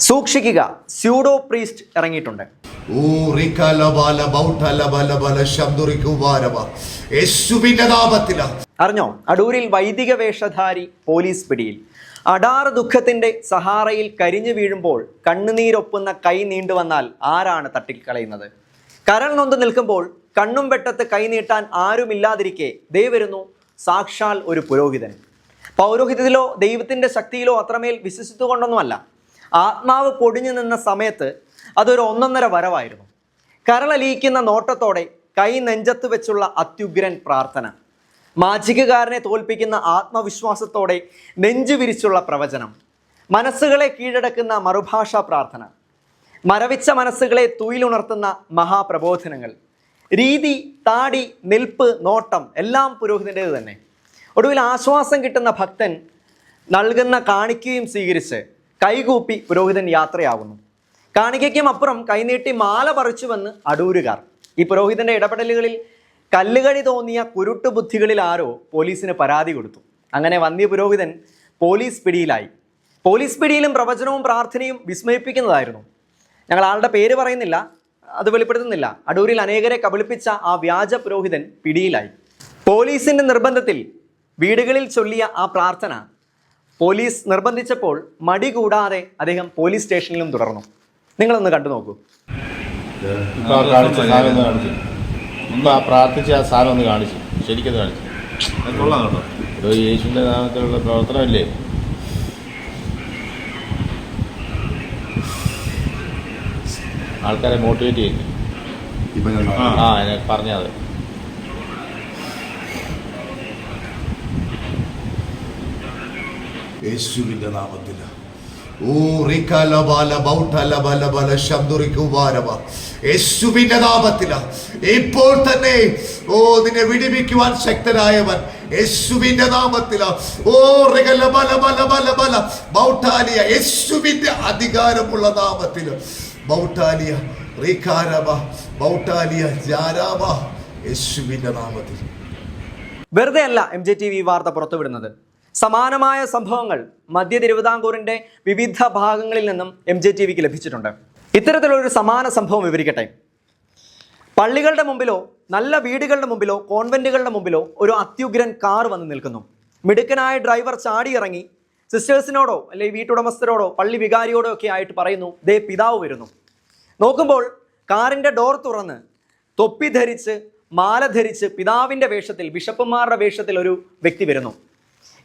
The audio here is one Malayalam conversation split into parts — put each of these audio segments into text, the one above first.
സൂക്ഷിക്കുക, സ്യൂഡോ പ്രീസ്റ്റ് ഇറങ്ങിയിട്ടുണ്ട്. അറിഞ്ഞോ? അടൂരിൽ വൈദിക വേഷധാരി പോലീസ് പിടിയിൽ. അടാർ ദുഃഖത്തിന്റെ സഹാറയിൽ കരിഞ്ഞു വീഴുമ്പോൾ കണ്ണുനീരൊപ്പുന്ന കൈ നീണ്ടുവന്നാൽ ആരാണ് തട്ടിക്കളയുന്നത്? കരൾ നൊന്ത് നിൽക്കുമ്പോൾ കണ്ണും വെട്ടത്ത് കൈ നീട്ടാൻ ആരുമില്ലാതിരിക്കെ ദേ വരുന്നു സാക്ഷാൽ ഒരു പുരോഹിതൻ. പൗരോഹിത്യത്തിലോ ദൈവത്തിന്റെ ശക്തിയിലോ അത്രമേൽ വിശ്വസിച്ചുകൊണ്ടൊന്നുമല്ല. ആത്മാവ് പൊടിഞ്ഞു നിന്ന സമയത്ത് അതൊരു ഒന്നൊന്നര വരവായിരുന്നു. കരളലിയിക്കുന്ന നോട്ടത്തോടെ കൈ നെഞ്ചത്ത് വെച്ചുള്ള അത്യുഗ്രൻ പ്രാർത്ഥന, മാജികകാരനെ തോൽപ്പിക്കുന്ന ആത്മവിശ്വാസത്തോടെ നെഞ്ചു വിരിച്ചുള്ള പ്രവചനം, മനസ്സുകളെ കീഴടക്കുന്ന മറുഭാഷാ പ്രാർത്ഥന, മരവിച്ച മനസ്സുകളെ തുയിലുണർത്തുന്ന മഹാപ്രബോധനങ്ങൾ, രീതി, താടി, നിൽപ്പ്, നോട്ടം എല്ലാം പുരോഹിതൻ്റേത് തന്നെ. ഒടുവിൽ ആശ്വാസം കിട്ടുന്ന ഭക്തൻ നൽകുന്ന കാണിക്കുകയും സ്വീകരിച്ച് കൈകൂപ്പി പുരോഹിതൻ യാത്രയാകുന്നു. കാണിക്കയ്ക്കും അപ്പുറം കൈനീട്ടി മാല പറിച്ചുവെന്ന് അടൂരുകാർ. ഈ പുരോഹിതന്റെ ഇടപെടലുകളിൽ കല്ലുകടി തോന്നിയ കുരുട്ടു ബുദ്ധികളിൽ ആരോ പോലീസിന് പരാതി കൊടുത്തു. അങ്ങനെ വന്യ പുരോഹിതൻ പോലീസ് പിടിയിലായി. പോലീസ് പിടിയിലും പ്രവചനവും പ്രാർത്ഥനയും വിസ്മയിപ്പിക്കുന്നതായിരുന്നു. ഞങ്ങൾ ആളുടെ പേര് പറയുന്നില്ല, അത് വെളിപ്പെടുത്തുന്നില്ല. അടൂരിൽ അനേകരെ കബളിപ്പിച്ച ആ വ്യാജ പുരോഹിതൻ പിടിയിലായി. പോലീസിന്റെ നിർബന്ധത്തിൽ വീടുകളിൽ ചൊല്ലിയ ആ പ്രാർത്ഥന പോലീസ് നിർബന്ധിച്ചപ്പോൾ മടി കൂടാതെ അദ്ദേഹം പോലീസ് സ്റ്റേഷനിലും തുടർന്നു. നിങ്ങളൊന്ന് കണ്ടു നോക്കൂ. പ്രാർത്ഥിച്ച ആ സാധനം ഒന്ന് കാണിച്ചു, ശരിക്കും കാണിച്ചു. കൊള്ളാം കേട്ടോ. ഇപ്പോൾ യേശുവിൻ്റെ നാമത്തിലുള്ള പ്രവർത്തനമല്ലേ? ആൾക്കാരെ മോട്ടിവേറ്റ് ചെയ്യുന്നു. പറഞ്ഞത് യേശുവിന്റെ നാമത്തിൽ യേശുവിന്റെ നാമത്തിൽ ഇപ്പോൾ തന്നെ നിന്നെ വിടിവിക്കുവാൻ ശക്തനായവൻ യേശുവിന്റെ നാമത്തിൽ യേശുവിന്റെ അധികാരമുള്ള നാമത്തിൽ യേശുവിന്റെ നാമത്തിൽ. വെറുതെ അല്ല MJTV വാർത്ത പുറത്തുവിടുന്നത്. സമാനമായ സംഭവങ്ങൾ മധ്യ തിരുവിതാംകൂറിന്റെ വിവിധ ഭാഗങ്ങളിൽ നിന്നും MJTVക്ക് ലഭിച്ചിട്ടുണ്ട്. ഇത്തരത്തിലുള്ളൊരു സമാന സംഭവം വിവരിക്കട്ടെ. പള്ളികളുടെ മുമ്പിലോ നല്ല വീടുകളുടെ മുമ്പിലോ കോൺവെന്റുകളുടെ മുമ്പിലോ ഒരു അത്യുഗ്രൻ കാർ വന്ന് നിൽക്കുന്നു. മിടുക്കനായ ഡ്രൈവർ ചാടിയിറങ്ങി സിസ്റ്റേഴ്സിനോടോ അല്ലെങ്കിൽ വീട്ടുടമസ്ഥരോടോ പള്ളി വികാരിയോടോ ഒക്കെ ആയിട്ട് പറയുന്നു, ദേ പിതാവ് വരുന്നു. നോക്കുമ്പോൾ കാറിൻ്റെ ഡോർ തുറന്ന് തൊപ്പി ധരിച്ച് മാല ധരിച്ച് പിതാവിൻ്റെ വേഷത്തിൽ, ബിഷപ്പുമാരുടെ വേഷത്തിൽ ഒരു വ്യക്തി വരുന്നു.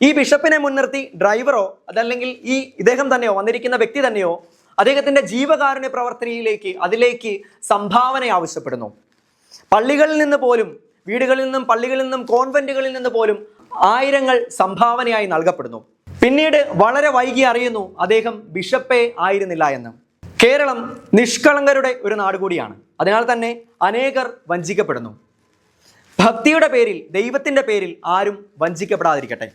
ഈ ബിഷപ്പിനെ മുൻനിർത്തി ഡ്രൈവറോ അതല്ലെങ്കിൽ ഇദ്ദേഹം തന്നെയോ വന്നിരിക്കുന്ന വ്യക്തി തന്നെയോ അദ്ദേഹത്തിൻ്റെ ജീവകാരുണ്യ പ്രവർത്തനയിലേക്ക് അതിലേക്ക് സംഭാവന ആവശ്യപ്പെടുന്നു. പള്ളികളിൽ നിന്ന് പോലും, വീടുകളിൽ നിന്നും പള്ളികളിൽ നിന്നും കോൺവെന്റുകളിൽ നിന്ന് പോലും ആയിരങ്ങൾ സംഭാവനയായി നൽകപ്പെടുന്നു. പിന്നീട് വളരെ വൈകി അറിയുന്നു അദ്ദേഹം ബിഷപ്പേ ആയിരുന്നില്ല എന്ന്. കേരളം നിഷ്കളങ്കരുടെ ഒരു നാട് കൂടിയാണ്. അതിനാൽ തന്നെ അനേകർ വഞ്ചിക്കപ്പെടുന്നു. ഭക്തിയുടെ പേരിൽ, ദൈവത്തിൻ്റെ പേരിൽ ആരും വഞ്ചിക്കപ്പെടാതിരിക്കട്ടെ.